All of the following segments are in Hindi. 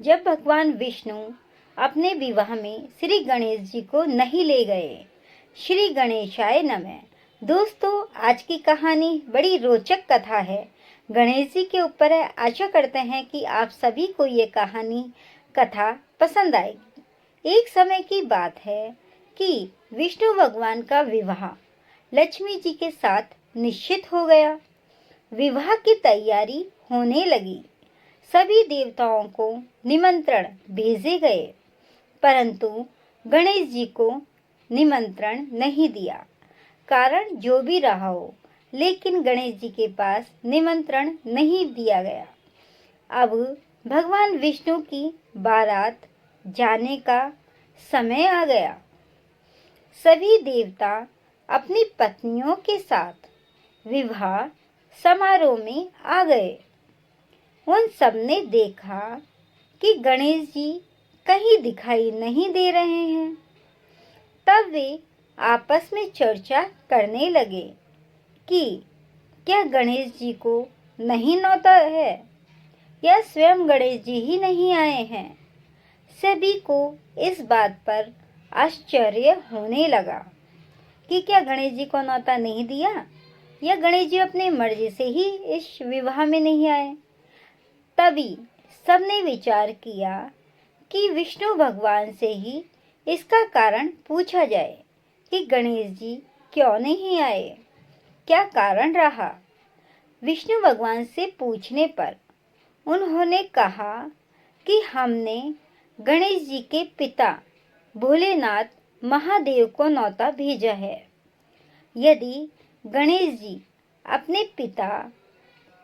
जब भगवान विष्णु अपने विवाह में श्री गणेश जी को नहीं ले गए। श्री गणेशाय नमः। दोस्तों, आज की कहानी बड़ी रोचक कथा है, गणेश जी के ऊपर है। आशा करते हैं कि आप सभी को ये कहानी कथा पसंद आएगी। एक समय की बात है कि विष्णु भगवान का विवाह लक्ष्मी जी के साथ निश्चित हो गया। विवाह की तैयारी होने लगी। सभी देवताओं को निमंत्रण भेजे गए, परंतु गणेश जी को निमंत्रण नहीं दिया। कारण जो भी रहा हो, लेकिन गणेश जी के पास निमंत्रण नहीं दिया गया। अब भगवान विष्णु की बारात जाने का समय आ गया। सभी देवता अपनी पत्नियों के साथ विवाह समारोह में आ गए। उन सब ने देखा कि गणेश जी कहीं दिखाई नहीं दे रहे हैं। तब वे आपस में चर्चा करने लगे कि क्या गणेश जी को नहीं न्योता है या स्वयं गणेश जी ही नहीं आए हैं। सभी को इस बात पर आश्चर्य होने लगा कि क्या गणेश जी को न्योता नहीं दिया या गणेश जी अपनी मर्जी से ही इस विवाह में नहीं आए। तभी सबने विचार किया कि विष्णु भगवान से ही इसका कारण पूछा जाए कि गणेश जी क्यों नहीं आए, क्या कारण रहा। विष्णु भगवान से पूछने पर उन्होंने कहा कि हमने गणेश जी के पिता भोलेनाथ महादेव को न्योता भेजा है। यदि गणेश जी अपने पिता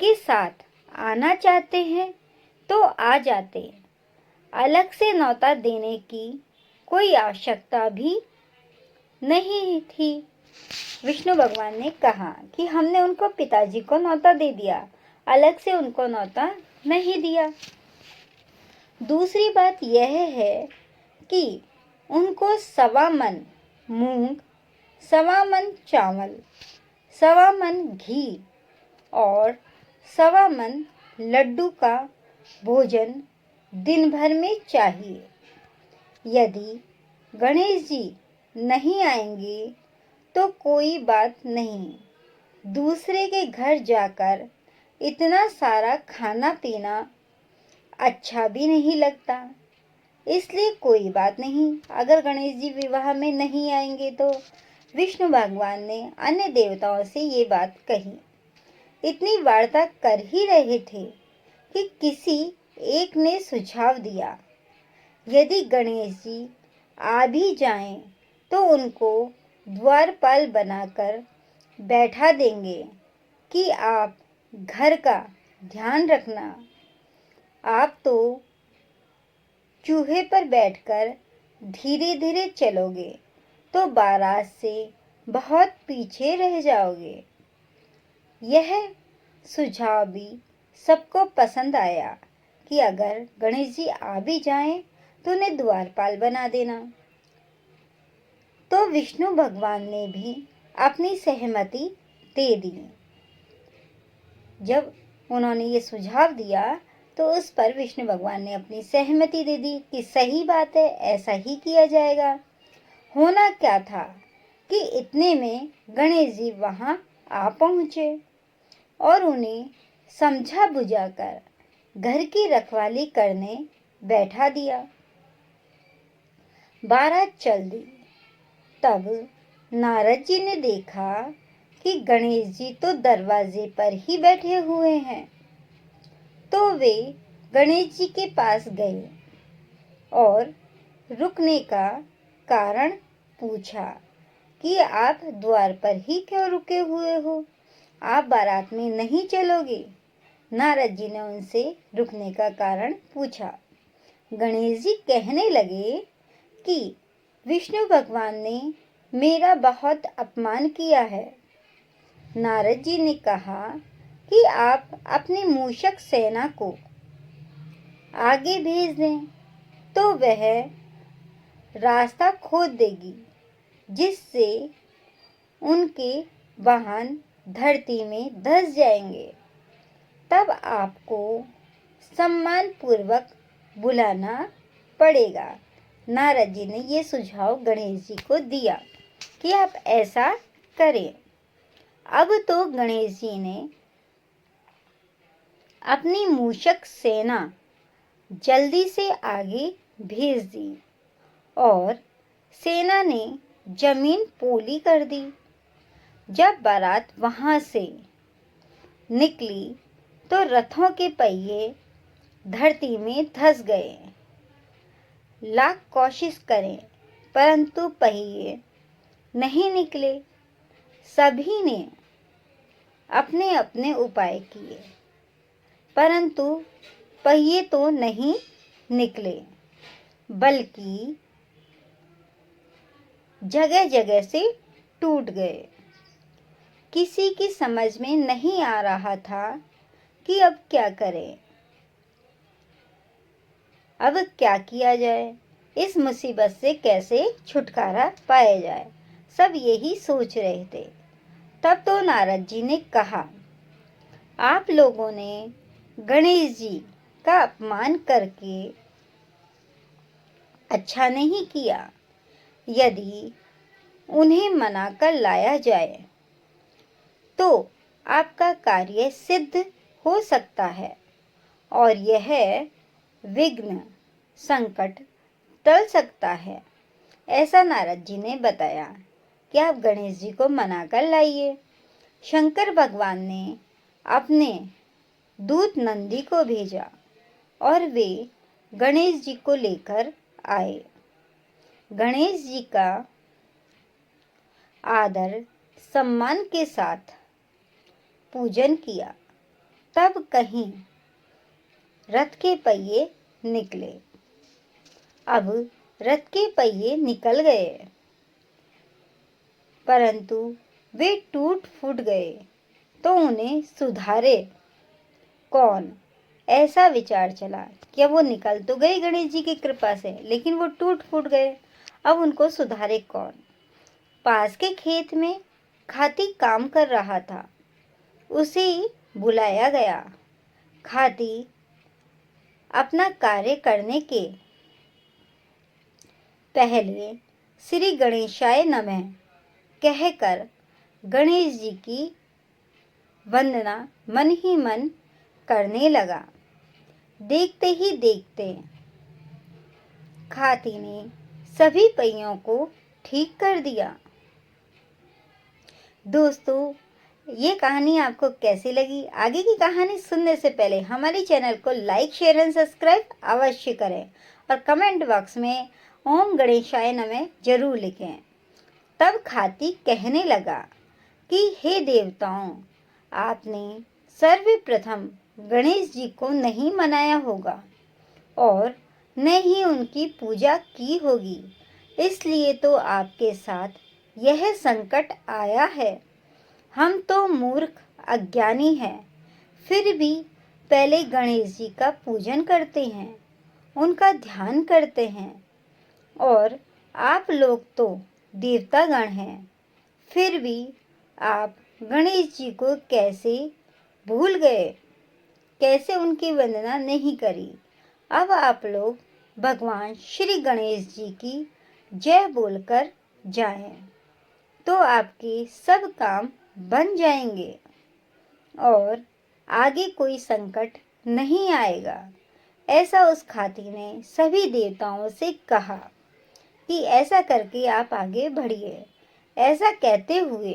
के साथ आना चाहते हैं तो आ जाते। अलग से न्योता देने की कोई आवश्यकता भी नहीं थी। विष्णु भगवान ने कहा कि हमने उनको पिताजी को न्योता दे दिया, अलग से उनको न्योता नहीं दिया। दूसरी बात यह है कि उनको 1.25 मन मूंग, 1.25 मन चावल, 1.25 मन घी और 1.25 मन लड्डू का भोजन दिन भर में चाहिए। यदि गणेश जी नहीं आएंगे तो कोई बात नहीं, दूसरे के घर जाकर इतना सारा खाना पीना अच्छा भी नहीं लगता। इसलिए कोई बात नहीं, अगर गणेश जी विवाह में नहीं आएंगे तो विष्णु भगवान ने अन्य देवताओं से ये बात कही। इतनी वार्ता कर ही रहे थे कि किसी एक ने सुझाव दिया, यदि गणेश जी आ भी जाएं तो उनको द्वारपाल बनाकर बैठा देंगे कि आप घर का ध्यान रखना। आप तो चूहे पर बैठकर धीरे धीरे चलोगे तो बारात से बहुत पीछे रह जाओगे। यह सुझाव भी सबको पसंद आया कि अगर गणेश जी आ भी जाएं तो उन्हें द्वारपाल बना देना। तो विष्णु भगवान ने भी अपनी सहमति दे दी। जब उन्होंने ये सुझाव दिया तो उस पर विष्णु भगवान ने अपनी सहमति दे दी कि सही बात है, ऐसा ही किया जाएगा। होना क्या था कि इतने में गणेश जी वहां आ पहुंचे और उन्हें समझा बुझाकर घर की रखवाली करने बैठा दिया। बारात चल दी। तब नारद जी ने देखा कि गणेश जी तो दरवाजे पर ही बैठे हुए हैं। तो वे गणेश जी के पास गए और रुकने का कारण पूछा कि आप द्वार पर ही क्यों रुके हुए हो, आप बारात में नहीं चलोगे। नारद जी ने उनसे रुकने का कारण पूछा। गणेश जी कहने लगे कि विष्णु भगवान ने मेरा बहुत अपमान किया है। नारद जी ने कहा कि आप अपनी मूषक सेना को आगे भेज दें तो वह रास्ता खोद देगी, जिससे उनके वाहन धरती में धंस जाएंगे। तब आपको सम्मान पूर्वक बुलाना पड़ेगा। नारद जी ने ये सुझाव गणेश जी को दिया कि आप ऐसा करें। अब तो गणेश जी ने अपनी मूषक सेना जल्दी से आगे भेज दी और सेना ने जमीन पोली कर दी। जब बारात वहां से निकली तो रथों के पहिए धरती में धंस गए। लाख कोशिश करें परंतु पहिए नहीं निकले। सभी ने अपने अपने उपाय किए परंतु पहिए तो नहीं निकले, बल्कि जगह जगह से टूट गए। किसी की समझ में नहीं आ रहा था कि अब क्या करें, अब क्या किया जाए, इस मुसीबत से कैसे छुटकारा पाया जाए। सब यही सोच रहे थे। तब तो नारद जी ने कहा, आप लोगों ने गणेश जी का अपमान करके अच्छा नहीं किया। यदि उन्हें मनाकर लाया जाए तो आपका कार्य सिद्ध हो सकता है और यह विघ्न संकट टल सकता है। ऐसा नारद जी ने बताया कि आप गणेश जी को मनाकर लाइए। शंकर भगवान ने अपने दूत नंदी को भेजा और वे गणेश जी को लेकर आए। गणेश जी का आदर सम्मान के साथ पूजन किया। तब कहीं रथ के पहिए निकले। अब रथ के पहिए निकल गए परंतु वे टूट फूट गए तो उन्हें सुधारे कौन, ऐसा विचार चला। क्या वो निकल तो गए गणेश जी की कृपा से, लेकिन वो टूट फूट गए। अब उनको सुधारे कौन। पास के खेत में खाती काम कर रहा था, उसे बुलाया गया। खाती अपना कार्य करने के पहले श्री गणेशाय नमः कहकर गणेश जी की वंदना मन ही मन करने लगा। देखते ही देखते खाती ने सभी पहियों को ठीक कर दिया। दोस्तों, ये कहानी आपको कैसी लगी? आगे की कहानी सुनने से पहले हमारे चैनल को लाइक, शेयर एंड सब्सक्राइब अवश्य करें और कमेंट बॉक्स में ओम गणेशाय नमः जरूर लिखें। तब खाती कहने लगा कि हे देवताओं, आपने सर्वप्रथम गणेश जी को नहीं मनाया होगा और न ही उनकी पूजा की होगी, इसलिए तो आपके साथ यह संकट आया है। हम तो मूर्ख अज्ञानी हैं, फिर भी पहले गणेश जी का पूजन करते हैं, उनका ध्यान करते हैं और आप लोग तो देवतागण हैं, फिर भी आप गणेश जी को कैसे भूल गए, कैसे उनकी वंदना नहीं करी। अब आप लोग भगवान श्री गणेश जी की जय बोलकर जाएं, तो आपके सब काम बन जाएंगे और आगे कोई संकट नहीं आएगा। ऐसा उस खाती ने सभी देवताओं से कहा कि ऐसा करके आप आगे बढ़िए। ऐसा कहते हुए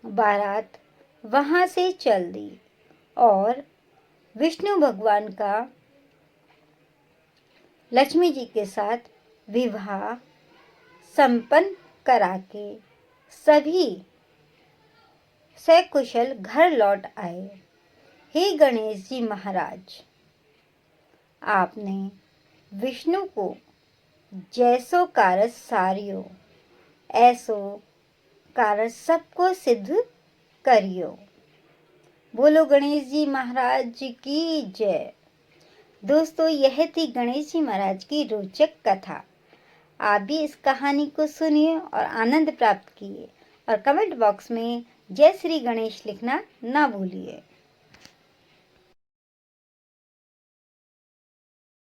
बारात वहां से चल दी और विष्णु भगवान का लक्ष्मी जी के साथ विवाह संपन्न करा के सभी सकुशल घर लौट आए। हे गणेश जी महाराज, आपने विष्णु को जैसो कारज सारियो, ऐसो कारज सबको सिद्ध करियो। बोलो गणेश जी महाराज की जय। दोस्तों, यह थी गणेश जी महाराज की रोचक कथा। आप भी इस कहानी को सुनिए और आनंद प्राप्त कीजिए और कमेंट बॉक्स में जय श्री गणेश लिखना ना भूलिए।